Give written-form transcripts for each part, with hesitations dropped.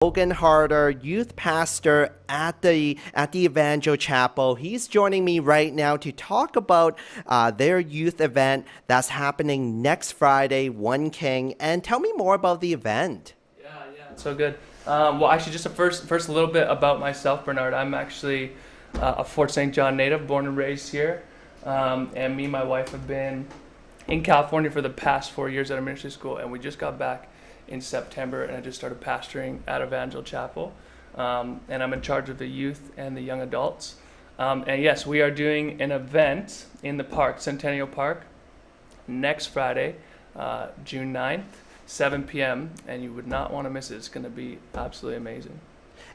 Logan Harder, youth pastor at the Evangel Chapel. He's joining me right now to talk about their youth event that's happening next Friday, One King. And tell me more about the event. Yeah, so good. Well, actually, just first a little bit about myself, Bernard. I'm actually a Fort St. John native, born and raised here. And me and my wife have been in California for the past 4 years at a ministry school, and we just got back in September, and I just started pastoring at Evangel Chapel. And I'm in charge of the youth and the young adults. And yes, we are doing an event in the park, Centennial Park, next Friday, June 9th, 7 p.m., and you would not want to miss it. It's going to be absolutely amazing.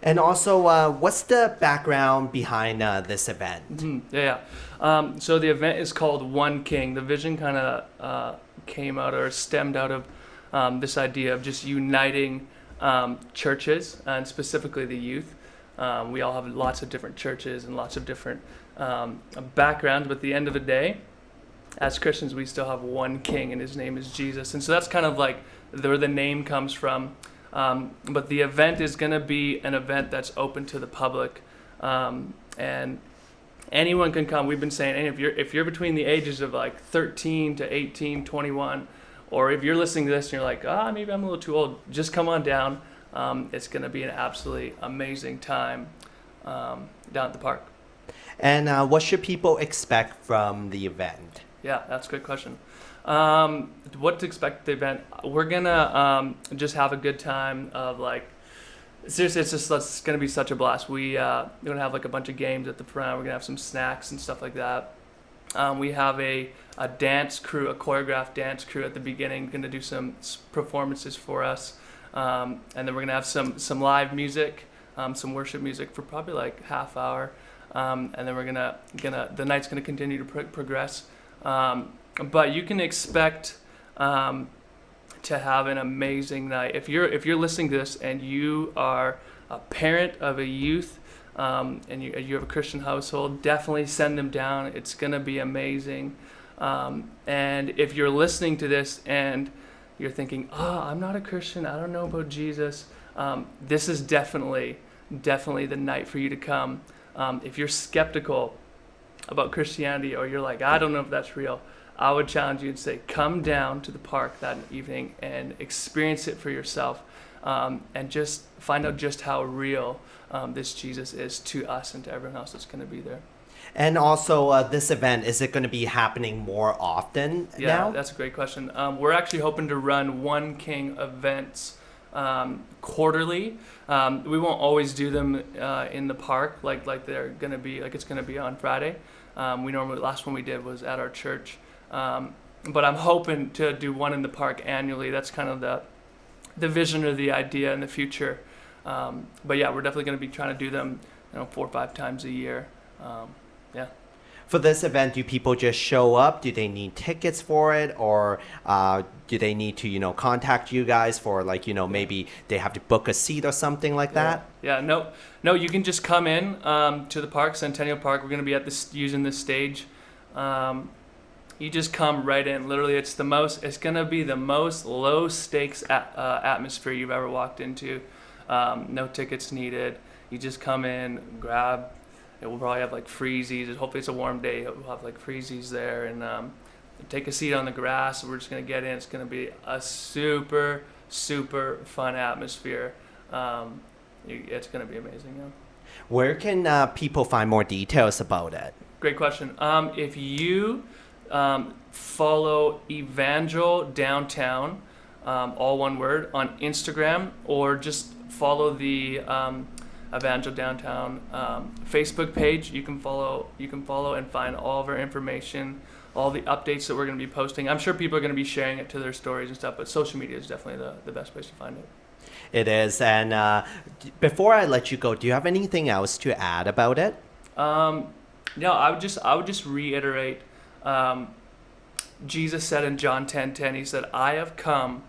And also, what's the background behind this event? So the event is called One King. The vision kind of came out or stemmed out of this idea of just uniting churches, and specifically the youth. We all have lots of different churches and lots of different backgrounds, but at the end of the day, as Christians, we still have one King, and his name is Jesus. And so that's kind of like where the name comes from. But the event is going to be an event that's open to the public, and anyone can come. We've been saying, hey, if you're between the ages of like 13 to 18, 21, or if you're listening to this and you're like, maybe I'm a little too old, just come on down. It's going to be an absolutely amazing time down at the park. And what should people expect from the event? Yeah, that's a good question. What to expect at the event? We're going to just have a good time of like, seriously, it's going to be such a blast. We're going to have like a bunch of games at the front. We're going to have some snacks and stuff like that. We have a dance crew, a choreographed dance crew at the beginning, going to do some performances for us. And then we're going to have some live music, some worship music for probably like half hour. And then we're the night's going to continue to progress. But you can expect to have an amazing night. If you're listening to this and you are a parent of a youth, and you have a Christian household, definitely send them down. It's going to be amazing. And if you're listening to this and you're thinking, I'm not a Christian, I don't know about Jesus, this is definitely the night for you to come. If you're skeptical about Christianity, or you're like, I don't know if that's real, I would challenge you and say, come down to the park that evening and experience it for yourself, and just find out just how real this Jesus is to us and to everyone else that's going to be there. And also, this event, is it going to be happening more often now? Yeah, that's a great question. We're actually hoping to run One King events quarterly. We won't always do them in the park like they're going to be, like it's going to be on Friday. Last one we did was at our church. But I'm hoping to do one in the park annually. That's kind of the vision or the idea in the future. But yeah, we're definitely going to be trying to do them 4 or 5 times a year. Yeah. For this event, do people just show up? Do they need tickets for it? Or do they need to, contact you guys for maybe they have to book a seat or something like that? Yeah, no, you can just come in to the park, Centennial Park. We're going to be using this stage. You just come right in. Literally, it's going to be the most low stakes atmosphere you've ever walked into. No tickets needed. You just come in, grab. We'll probably have like freezies. Hopefully it's a warm day. We'll have like freezies there, and take a seat on the grass. We're just gonna get in. It's gonna be a super, super fun atmosphere. It's gonna be amazing. Yeah. Where can people find more details about it? Great question. If you follow Evangel Downtown, all one word, on Instagram, or just follow the Evangel Downtown Facebook page, you can follow and find all of our information, all the updates that we're going to be posting. I'm sure people are going to be sharing it to their stories and stuff, but social media is definitely the best place to find it. It is. And before I let you go, do you have anything else to add about it? No, I would just reiterate, Jesus said in John 10:10, he said, I have come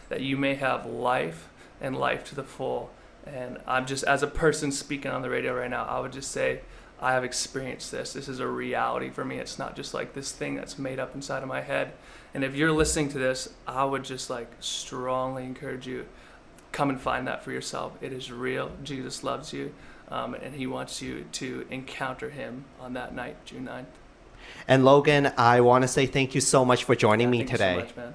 that you may have life and life to the full. And I'm just, as a person speaking on the radio right now, I would just say, I have experienced this. This is a reality for me. It's not just like this thing that's made up inside of my head. And if you're listening to this, I would just like strongly encourage you, come and find that for yourself. It is real. Jesus loves you, and he wants you to encounter him on that night, June 9th. And Logan, I want to say thank you so much for joining Yeah, me thank today. you so much, man.